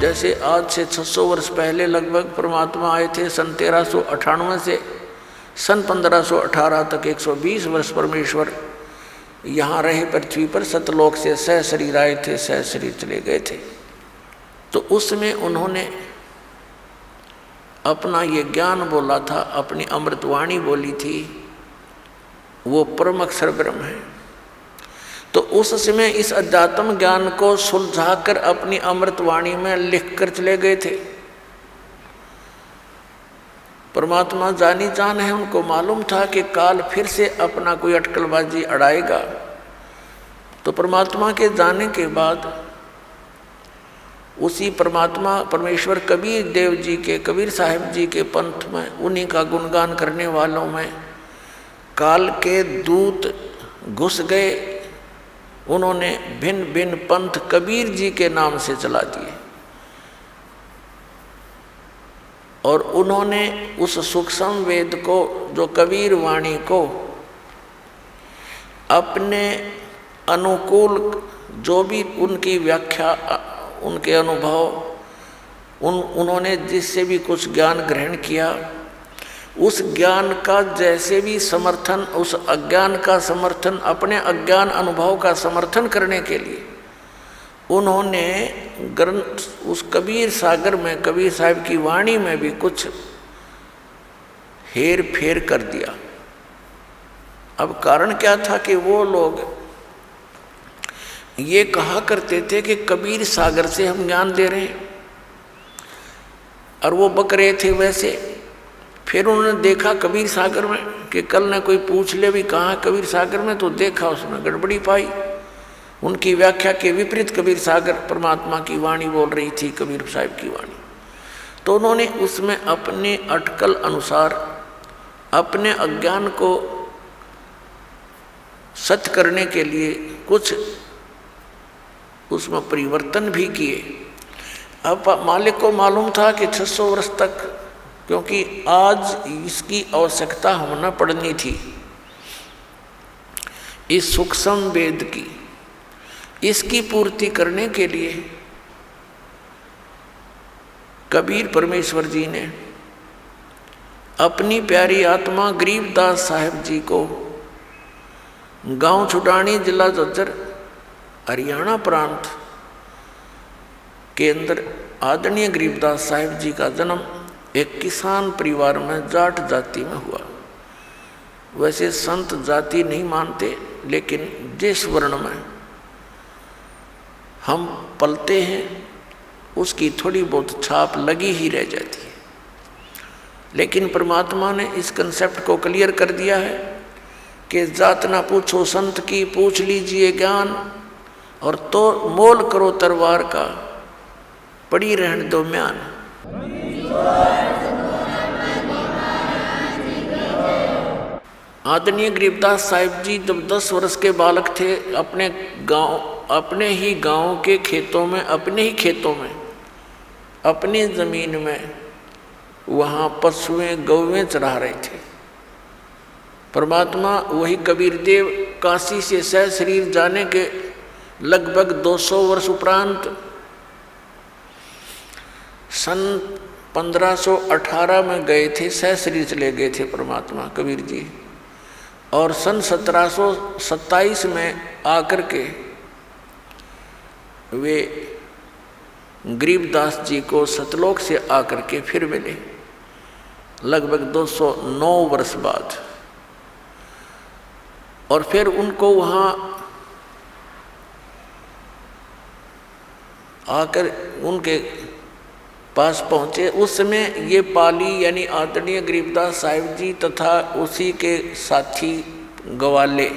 जैसे आज से 600 वर्ष पहले लगभग परमात्मा आए थे, सन 1398 से सन 1518 तक 120 वर्ष परमेश्वर यहाँ रहे पृथ्वी पर। सतलोक से सह शरीर आए थे, सह शरीर चले गए थे। तो उसमें उन्होंने अपना ये ज्ञान बोला था, अपनी अमृतवाणी बोली थी, वो परम अक्षर ब्रह्म है। तो उस समय इस अध्यात्म ज्ञान को सुलझाकर अपनी अमृतवाणी में लिख कर चले गए थे। परमात्मा जानी जान है, उनको मालूम था कि काल फिर से अपना कोई अटकलबाजी अड़ाएगा। तो परमात्मा के जाने के बाद उसी परमात्मा परमेश्वर कबीर देव जी के, कबीर साहिब जी के पंथ में, उन्हीं का गुणगान करने वालों में काल के दूत घुस गए। उन्होंने भिन्न भिन्न पंथ कबीर जी के नाम से चला दिए और उन्होंने उस सूक्ष्म वेद को, जो कबीर वाणी को, अपने अनुकूल जो भी उनकी व्याख्या, उनके अनुभव, उन्होंने जिससे भी कुछ ज्ञान ग्रहण किया, उस ज्ञान का जैसे भी समर्थन, उस अज्ञान का समर्थन, अपने अज्ञान अनुभव का समर्थन करने के लिए उन्होंने ग्रंथ, उस कबीर सागर में, कबीर साहिब की वाणी में भी कुछ हेर फेर कर दिया। अब कारण क्या था कि वो लोग ये कहा करते थे कि कबीर सागर से हम ज्ञान दे रहे हैं, और वो बक रहे थे वैसे। फिर उन्होंने देखा कबीर सागर में कि कल ने कोई पूछ ले भी कहाँ कबीर सागर में, तो देखा उसमें गड़बड़ी पाई। उनकी व्याख्या के विपरीत कबीर सागर परमात्मा की वाणी बोल रही थी, कबीर साहिब की वाणी। तो उन्होंने उसमें अपने अटकल अनुसार अपने अज्ञान को सत्य करने के लिए कुछ उसमें परिवर्तन भी किए। अब मालिक को मालूम था कि 600 वर्ष तक, क्योंकि आज इसकी आवश्यकता होना पड़नी थी, इस सूक्ष्म वेद की, इसकी पूर्ति करने के लिए कबीर परमेश्वर जी ने अपनी प्यारी आत्मा गरीबदास साहिब जी को गांव छुटानी, जिला झज्जर, हरियाणा प्रांत के अंदर आदरणीय गरीबदास साहिब जी का जन्म एक किसान परिवार में जाट जाति में हुआ। वैसे संत जाति नहीं मानते, लेकिन जिस वर्ण में हम पलते हैं उसकी थोड़ी बहुत छाप लगी ही रह जाती है। लेकिन परमात्मा ने इस कंसेप्ट को क्लियर कर दिया है कि जात ना पूछो संत की, पूछ लीजिए ज्ञान, और तो मोल करो तलवार का, पड़ी रहने दो म्यान। आदरणीय गरीबदास साहिब जी जब 10 वर्ष के बालक थे, अपने गांव, अपने ही गांव के खेतों में, अपने ही खेतों में, अपनी जमीन में, वहाँ पशुएं गौवें चरा रहे थे। परमात्मा वही कबीर देव काशी से सह शरीर जाने के लगभग 200 वर्ष उपरांत सन 1518 में गए थे, सह शरीर चले गए थे परमात्मा कबीर जी, और सन 1727 में आकर के वे गरीबदास जी को सतलोक से आकर के फिर मिले, लगभग 209 वर्ष बाद। और फिर उनको वहाँ आकर उनके पास पहुँचे। उस समय ये पाली यानी आदरणीय गरीबदास साहिब जी तथा उसी के साथी गवाले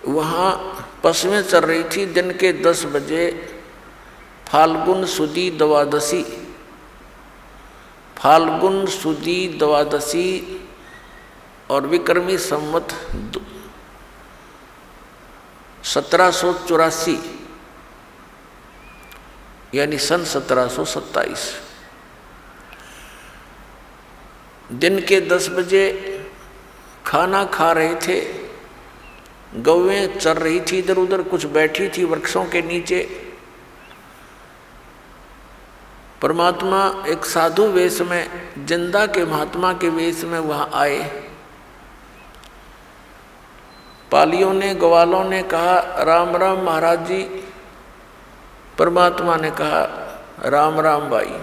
वहाँ पशुएं चल रही थी। दिन के 10 बजे फाल्गुन सुदी द्वादशी, फाल्गुन सुदी द्वादशी और विक्रमी संवत 1784 यानी सन 1727 दिन के 10 बजे खाना खा रहे थे। गौवें चर रही थी इधर उधर, कुछ बैठी थी वृक्षों के नीचे। परमात्मा एक साधु वेश में, जिंदा के महात्मा के वेश में वहाँ आए। पालियों ने, ग्वालों ने कहा राम राम महाराज जी। परमात्मा ने कहा राम राम भाई।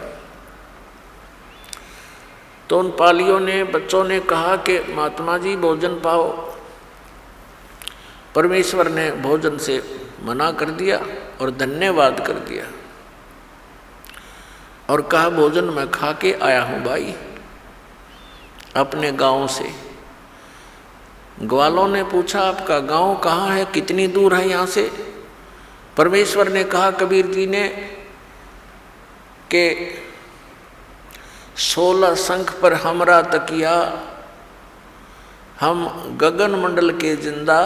तो उन पालियों ने, बच्चों ने कहा कि महात्मा जी भोजन पाओ। परमेश्वर ने भोजन से मना कर दिया और धन्यवाद कर दिया और कहा भोजन मैं खा के आया हूँ भाई अपने गांव से। ग्वालों ने पूछा आपका गांव कहाँ है, कितनी दूर है यहाँ से? परमेश्वर ने कहा कबीर जी ने कि 16 शंख पर हमरा तकिया, हम गगन मंडल के जिंदा,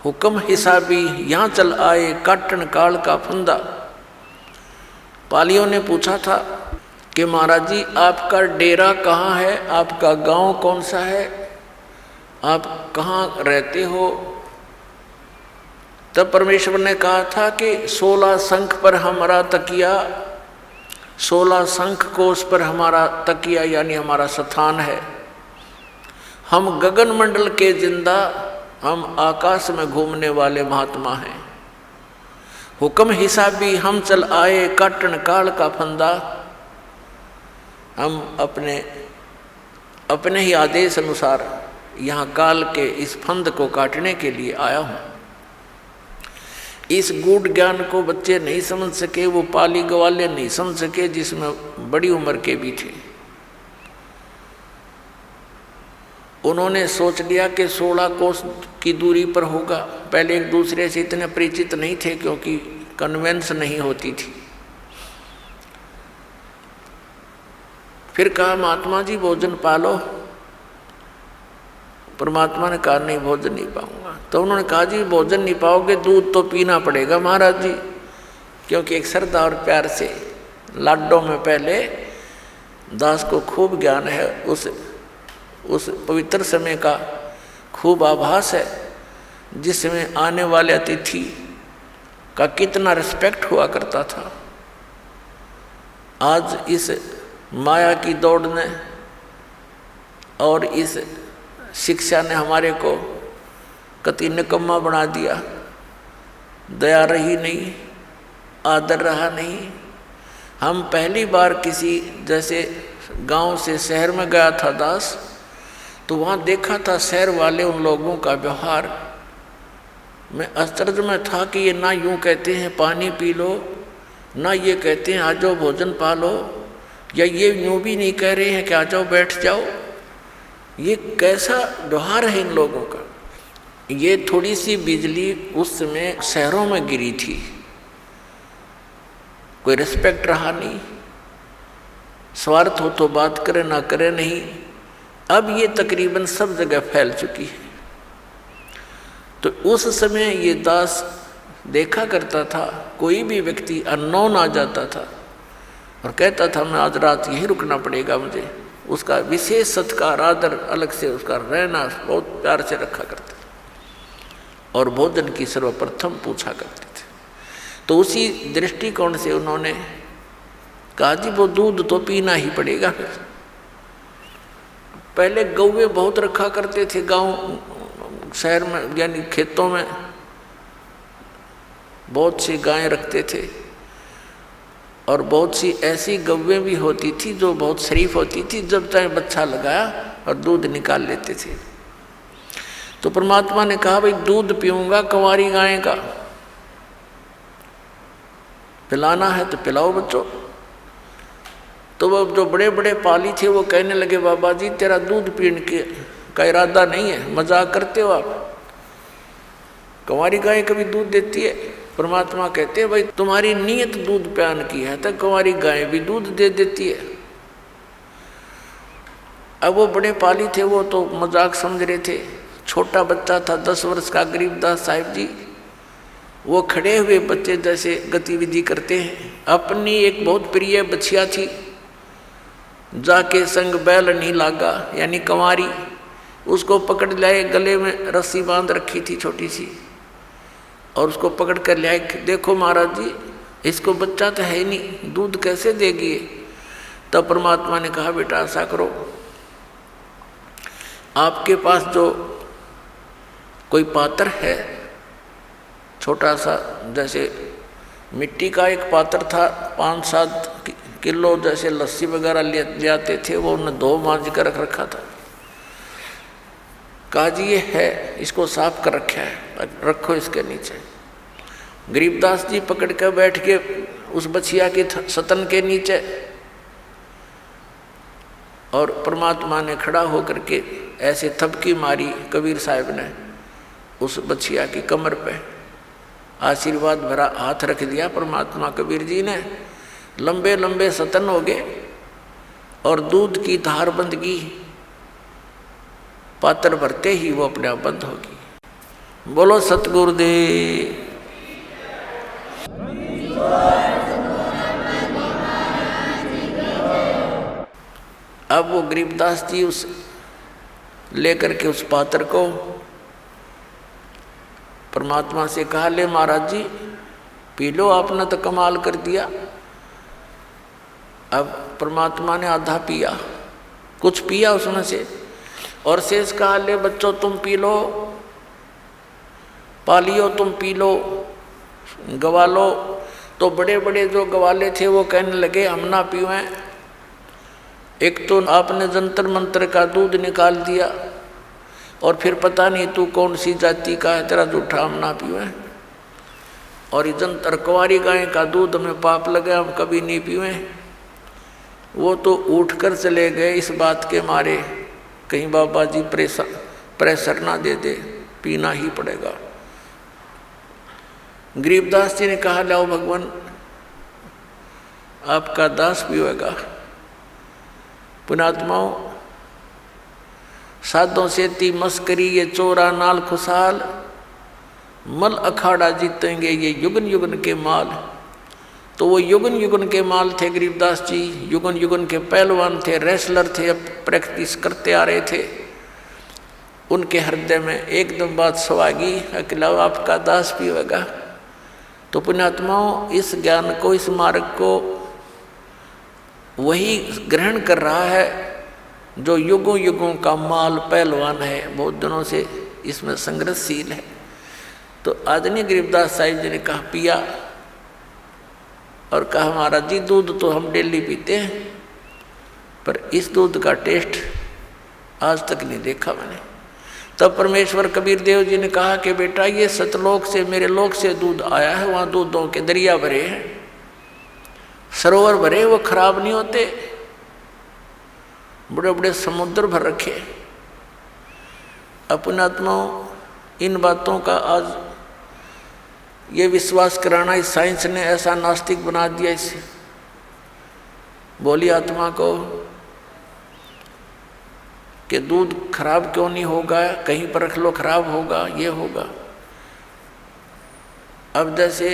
हुक्म हिसाबी यहाँ चल आए, काटन काल का फंदा। पालियों ने पूछा था कि महाराज जी आपका डेरा कहाँ है, आपका गांव कौन सा है, आप कहाँ रहते हो? तब परमेश्वर ने कहा था कि 16 शंख पर हमारा तकिया, 16 शंख कोश पर हमारा तकिया यानी हमारा स्थान है। हम गगन मंडल के जिंदा, हम आकाश में घूमने वाले महात्मा हैं। हुक्म हिसाबी हम चल आए, काटन काल का फंदा, हम अपने ही आदेश अनुसार यहाँ काल के इस फंद को काटने के लिए आया हूँ। इस गूढ़ ज्ञान को बच्चे नहीं समझ सके, वो पाली ग्वाले नहीं समझ सके, जिसमें बड़ी उम्र के भी थे। उन्होंने सोच लिया कि 16 कोस की दूरी पर होगा। पहले एक दूसरे से इतने परिचित नहीं थे क्योंकि कन्वेंस नहीं होती थी। फिर कहा महात्मा जी भोजन पालो। परमात्मा ने कहा नहीं भोजन नहीं पाऊंगा। तो उन्होंने कहा जी भोजन नहीं पाओगे, दूध तो पीना पड़ेगा महाराज जी, क्योंकि एक श्रद्धा और प्यार से लाडों में पहले दास को खूब ज्ञान है, उस पवित्र समय का खूब आभास है, जिसमें आने वाले अतिथि का कितना रिस्पेक्ट हुआ करता था। आज इस माया की दौड़ ने और इस शिक्षा ने हमारे को कति निकम्मा बना दिया। दया रही नहीं, आदर रहा नहीं। हम पहली बार किसी जैसे गांव से शहर में गया था दास, तो वहाँ देखा था शहर वाले उन लोगों का व्यवहार। मैं आश्चर्य में था कि ये ना यूँ कहते हैं पानी पी लो, ना ये कहते हैं आ जाओ भोजन पा लो, या ये यूँ भी नहीं कह रहे हैं कि आ जाओ बैठ जाओ। ये कैसा व्यवहार है इन लोगों का। ये थोड़ी सी बिजली उस समय शहरों में गिरी थी, कोई रिस्पेक्ट रहा नहीं, स्वार्थ हो तो बात करे ना करे नहीं। अब ये तकरीबन सब जगह फैल चुकी है। तो उस समय ये दास देखा करता था, कोई भी व्यक्ति अननोन आ जाता था और कहता था मैं आज रात यहीं रुकना पड़ेगा मुझे, उसका विशेष सत्कार आदर अलग से उसका रहना बहुत प्यार से रखा करते थे और भोजन की सर्वप्रथम पूछा करते थे। तो उसी दृष्टिकोण से उन्होंने कहा जी वो दूध तो पीना ही पड़ेगा। पहले गौवे बहुत रखा करते थे गांव शहर में, यानी खेतों में बहुत सी गायें रखते थे और बहुत सी ऐसी गौवें भी होती थी जो बहुत शरीफ होती थी, जब चाहे बच्चा लगाया और दूध निकाल लेते थे। तो परमात्मा ने कहा भाई दूध पीऊंगा कंवारी गाय का, पिलाना है तो पिलाओ बच्चों। तो वो जो बड़े बड़े पाली थे वो कहने लगे बाबा जी तेरा दूध पीने का इरादा नहीं है, मजाक करते हो आप, कंवारी गाय कभी दूध देती है? परमात्मा कहते हैं भाई तुम्हारी नीयत दूध प्यान की है तो कंवारी गाय भी दूध दे देती है। अब वो बड़े पाली थे, वो तो मजाक समझ रहे थे। छोटा बच्चा था 10 वर्ष का गरीबदास साहिब जी, वो खड़े हुए बच्चे जैसे गतिविधि करते हैं। अपनी एक बहुत प्रिय बछिया थी, जाके संग बैल नहीं लागा, यानी कंवारी, उसको पकड़ लाए, गले में रस्सी बांध रखी थी छोटी सी, और उसको पकड़ कर लाए। देखो महाराज जी इसको बच्चा तो है ही नहीं, दूध कैसे देगी। तब परमात्मा ने कहा बेटा ऐसा करो, आपके पास जो कोई पात्र है छोटा सा, जैसे मिट्टी का एक पात्र था, 5-7 किलो जैसे लस्सी वगैरह ले आते थे, वो उन्हें धो मांझ कर रख रखा था। कहा जी ये है, इसको साफ कर रखा है, रखो इसके नीचे। गरीबदास जी पकड़ कर बैठ के उस बछिया के सतन के नीचे, और परमात्मा ने खड़ा होकर के ऐसे थपकी मारी कबीर साहब ने उस बछिया की कमर पे, आशीर्वाद भरा हाथ रख दिया परमात्मा कबीर जी ने। लंबे लंबे सतन हो गए और दूध की धार बंद की, पात्र भरते ही वो अपने आप बंद होगी। बोलो सतगुरुदेव। अब वो गरीबदास जी उस लेकर के उस पात्र को परमात्मा से कहा, ले महाराज जी पी लो, आपने तो कमाल कर दिया। अब परमात्मा ने आधा पिया, कुछ पिया उसमें से, और शेष कहा ले बच्चों तुम पी लो, पालियो तुम पी लो, गवालो। तो बड़े बड़े जो गवाले थे वो कहने लगे हम ना पीवें, एक तो आपने जंतर मंत्र का दूध निकाल दिया, और फिर पता नहीं तू कौन सी जाति का है, तेरा जूठा हम ना पीवें, और जंतर कुंवारी गाय का दूध हमें पाप लगे, हम कभी नहीं पीवें। वो तो उठकर चले गए इस बात के मारे, कहीं बाबा जी प्रेशर ना दे दे, पीना ही पड़ेगा। गरीबदास जी ने कहा लाओ भगवान आपका दास पीवेगा। पुणात्माओं, साधों से ती मस्करी ये चोरा नाल खुशहाल, मल अखाड़ा जीतेंगे ये युगन युगन के माल। तो वो युगन युगन के माल थे गरीबदास जी, युगन युगन के पहलवान थे, रेसलर थे, अब प्रैक्टिस करते आ रहे थे। उनके हृदय में एकदम बात सवागी, अकेला आपका दास पीवेगा। तो पुण्यात्माओं, इस ज्ञान को, इस मार्ग को वही ग्रहण कर रहा है जो युगों युगों का माल पहलवान है, बहुत दिनों से इसमें संघर्षशील है। तो आदरणीय गरीबदास साहिब जी ने कहा पिया, और कहा महाराज जी दूध तो हम डेली पीते हैं, पर इस दूध का टेस्ट आज तक नहीं देखा मैंने। तब परमेश्वर कबीर देव जी ने कहा कि बेटा ये सतलोक से, मेरे लोक से दूध आया है, वहाँ दूधों के दरिया भरे हैं, सरोवर भरे, वो खराब नहीं होते, बड़े बड़े समुद्र भर रखे। अपने आत्माओं, इन बातों का आज ये विश्वास कराना इस साइंस ने ऐसा नास्तिक बना दिया इस बोली आत्मा को कि दूध खराब क्यों नहीं होगा, कहीं पर रख लो खराब होगा, ये होगा। अब जैसे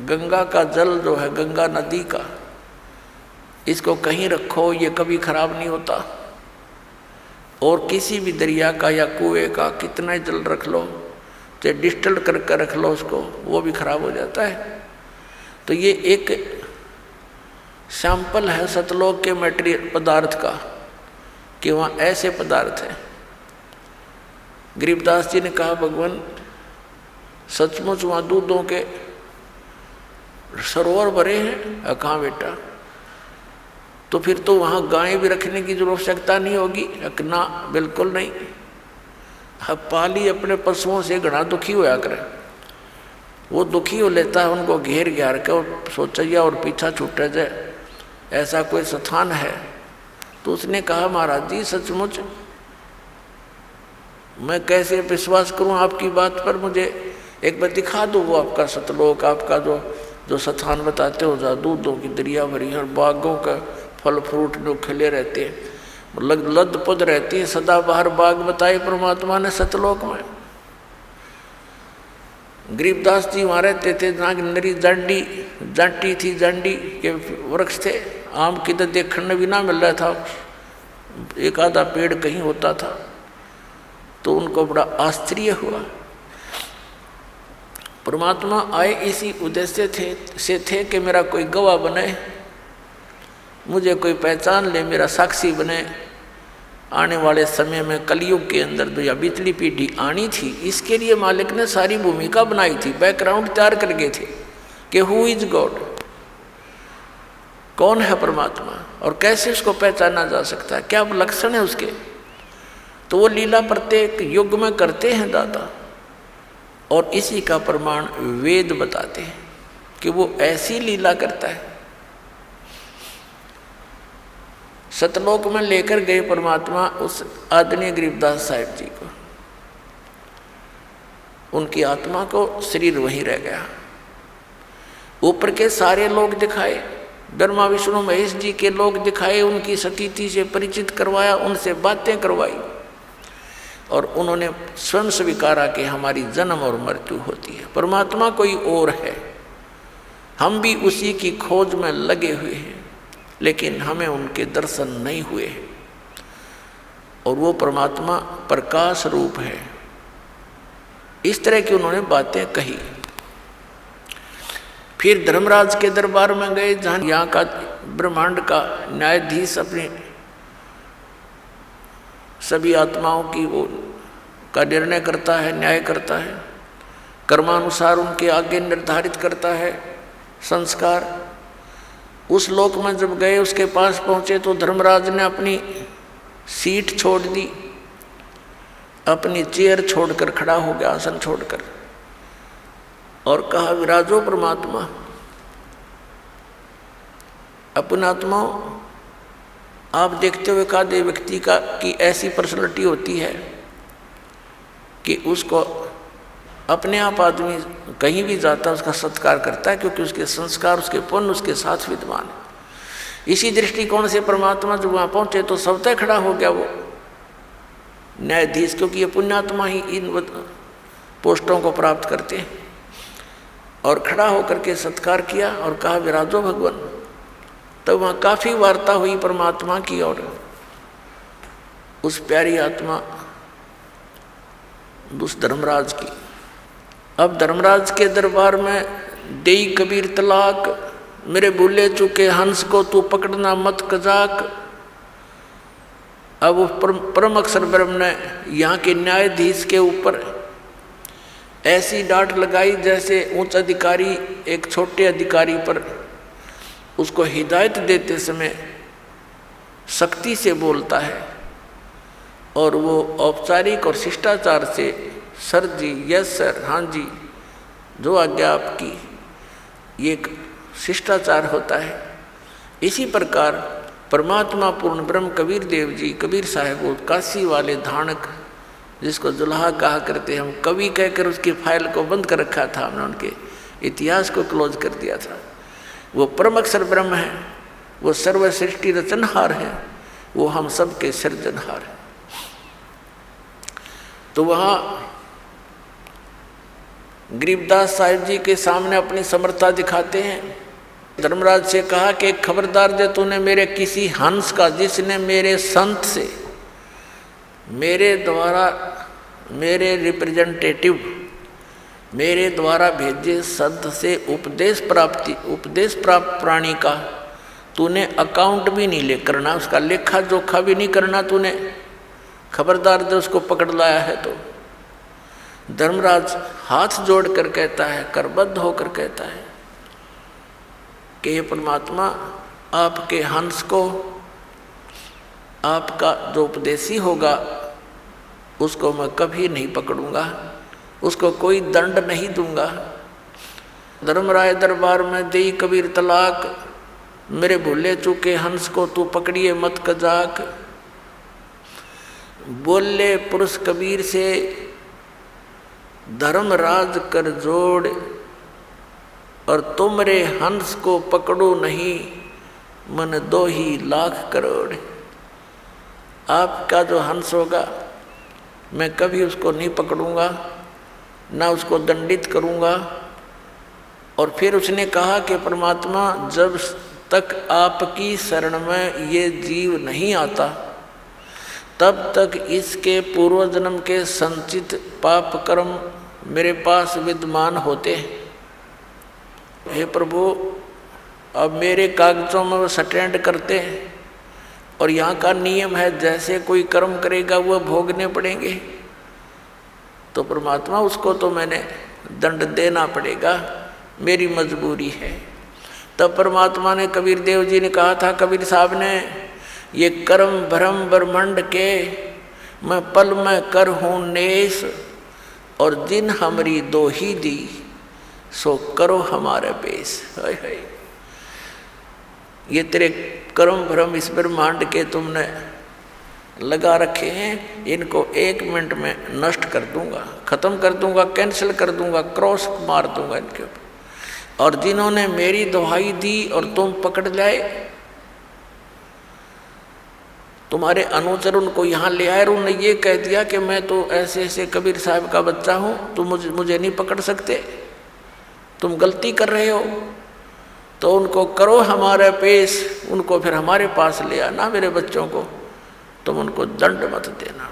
गंगा का जल जो है, गंगा नदी का, इसको कहीं रखो ये कभी खराब नहीं होता, और किसी भी दरिया का या कुएं का कितना जल रख लो, चाहे डिस्टिल करके रख लो उसको, वो भी खराब हो जाता है। तो ये एक सैंपल है सतलोक के मटेरियल पदार्थ का, कि वहाँ ऐसे पदार्थ हैं। गरीबदास जी ने कहा भगवान सचमुच वहाँ दूधों के सरोवर भरे हैं। कहाँ बेटा, तो फिर तो वहाँ गाय भी रखने की जो आवश्यकता नहीं होगी। ना बिल्कुल नहीं, अब पाली अपने पशुओं से घना दुखी होया करे, वो दुखी हो लेता है, उनको घेर घार के और सोचा और पीछा छूटे जाए, ऐसा कोई स्थान है। तो उसने कहा महाराज जी सचमुच मैं कैसे विश्वास करूं आपकी बात पर, मुझे एक बार दिखा दो वो आपका सतलोक, आपका जो स्थान बताते हो जहाँ दूधों की दरिया भरी है और बागों का फल फ्रूट जो खिले रहते हैं, लद पद रहती है, सदाबहार बाग बताए परमात्मा ने सतलोक में। गरीबदास जी वहाँ रहते थे जहाँ नरी जांटी थी, जांडी के वृक्ष थे, आम की तो देखने भी ना मिल रहा था, एक आधा पेड़ कहीं होता था। तो उनको बड़ा आश्चर्य हुआ। परमात्मा आए इसी उद्देश्य से थे कि मेरा कोई गवाह बने, मुझे कोई पहचान ले, मेरा साक्षी बने। आने वाले समय में कलयुग के अंदर जो या बीतली पीढ़ी आनी थी, इसके लिए मालिक ने सारी भूमिका बनाई थी, बैकग्राउंड तैयार कर गए थे कि हु इज गॉड, कौन है परमात्मा और कैसे उसको पहचाना जा सकता है, क्या लक्षण है उसके। तो वो लीला प्रत्येक युग में करते हैं दाता, और इसी का प्रमाण वेद बताते हैं कि वो ऐसी लीला करता है। सतलोक में लेकर गए परमात्मा उस आदरणीय गरीबदास साहिब जी को, उनकी आत्मा को, शरीर वहीं रह गया। ऊपर के सारे लोग दिखाए, ब्रह्मा विष्णु महेश जी के लोग दिखाए, उनकी सतीति से परिचित करवाया, उनसे बातें करवाई, और उन्होंने स्वयं स्वीकारा कि हमारी जन्म और मृत्यु होती है, परमात्मा कोई और है, हम भी उसी की खोज में लगे हुए हैं, लेकिन हमें उनके दर्शन नहीं हुए हैं। और वो परमात्मा प्रकाश रूप है। इस तरह की उन्होंने बातें कही। फिर धर्मराज के दरबार में गए, जहाँ यहाँ का ब्रह्मांड का न्यायाधीश अपनी सभी आत्माओं की वो का निर्णय करता है, न्याय करता है, कर्मानुसार उनके आगे निर्धारित करता है संस्कार। उस लोक में जब गए, उसके पास पहुँचे तो धर्मराज ने अपनी सीट छोड़ दी, अपनी चेयर छोड़कर खड़ा हो गया, आसन छोड़कर, और कहा, विराजो परमात्मा। अपने आत्मा आप देखते हुए कहा, दे व्यक्ति का की ऐसी पर्सनैलिटी होती है कि उसको अपने आप आदमी कहीं भी जाता है उसका सत्कार करता है, क्योंकि उसके संस्कार, उसके पुण्य उसके साथ विद्यमान है। इसी दृष्टिकोण से परमात्मा जब वहाँ पहुँचे तो स्वतः खड़ा हो गया वो न्यायाधीश, क्योंकि ये पुण्यात्मा ही इन पोस्टों को प्राप्त करते हैं। और खड़ा होकर के सत्कार किया और कहा, विराजो भगवान। तब वहाँ काफ़ी वार्ता हुई परमात्मा की और उस प्यारी आत्मा उस धर्मराज की। अब धर्मराज के दरबार में देई कबीर तलाक, मेरे भूले चुके हंस को तू पकड़ना मत कजाक। अब परम अक्षर ब्रह्म ने यहाँ के न्यायाधीश के ऊपर ऐसी डांट लगाई जैसे उच्च अधिकारी एक छोटे अधिकारी पर उसको हिदायत देते समय सख्ती से बोलता है, और वो औपचारिक और शिष्टाचार से, सर जी, यस सर, हाँ जी, जो आज्ञा आपकी, ये एक शिष्टाचार होता है। इसी प्रकार परमात्मा पूर्ण ब्रह्म कबीर देव जी, कबीर साहब, वो काशी वाले धानक, जिसको जुल्हा कहा करते, हम कवि कहकर उसकी फाइल को बंद कर रखा था, हमने उनके इतिहास को क्लोज कर दिया था। वो परम अक्षर ब्रह्म है, वो सर्व सृष्टि रचनहार है, वो हम सब के सृजनहार है। तो वहाँ गरीबदास साहिब जी के सामने अपनी समर्था दिखाते हैं। धर्मराज से कहा कि खबरदार दे, तूने मेरे किसी हंस का, जिसने मेरे संत से, मेरे द्वारा, मेरे रिप्रेजेंटेटिव, मेरे द्वारा भेजे संत से उपदेश प्राप्त प्राणी का तूने अकाउंट भी नहीं ले करना, उसका लेखा जोखा भी नहीं करना तूने। खबरदार दे, उसको पकड़ लाया है तो। धर्मराज हाथ जोड़कर कहता है, करबद्ध होकर कहता है कि ये परमात्मा, आपके हंस को, आपका जो उपदेशी होगा उसको मैं कभी नहीं पकड़ूंगा, उसको कोई दंड नहीं दूंगा। धर्मराय दरबार में देई कबीर तलाक, मेरे भूले चुके हंस को तू पकड़िए मत कजाक। बोले पुरुष कबीर से, धर्मराज कर जोड़, और तुमरे हंस को पकड़ो नहीं, मन 2 ही लाख करोड़। आपका जो हंस होगा मैं कभी उसको नहीं पकड़ूंगा, ना उसको दंडित करूंगा। और फिर उसने कहा कि परमात्मा, जब तक आपकी शरण में ये जीव नहीं आता, तब तक इसके पूर्व जन्म के संचित पाप कर्म मेरे पास विद्यमान होते। हे प्रभु, अब मेरे कागजों में वो स्टैंड करते हैं और यहाँ का नियम है जैसे कोई कर्म करेगा वह भोगने पड़ेंगे, तो परमात्मा उसको तो मैंने दंड देना पड़ेगा, मेरी मजबूरी है। तब परमात्मा ने, कबीर देव जी ने कहा था, कबीर साहब ने, ये कर्म भ्रम ब्रह्मंड के मैं पल में कर हूँ नेस, और दिन हमरी दो ही दी सो करो हमारे पेश। हाय हाय, ये तेरे कर्म भ्रम इस ब्रह्मांड के तुमने लगा रखे हैं, इनको 1 मिनट में नष्ट कर दूंगा, खत्म कर दूंगा, कैंसिल कर दूंगा, क्रॉस मार दूंगा इनके ऊपर। और जिन्होंने मेरी दुहाई दी और तुम पकड़ जाए, तुम्हारे अनुचर उनको यहाँ ले आए और उन्होंने ये कह दिया कि मैं तो ऐसे ऐसे कबीर साहब का बच्चा हूँ, तुम मुझे नहीं पकड़ सकते, तुम गलती कर रहे हो, तो उनको करो हमारे पेश, उनको फिर हमारे पास ले आना, मेरे बच्चों को, तुम उनको दंड मत देना।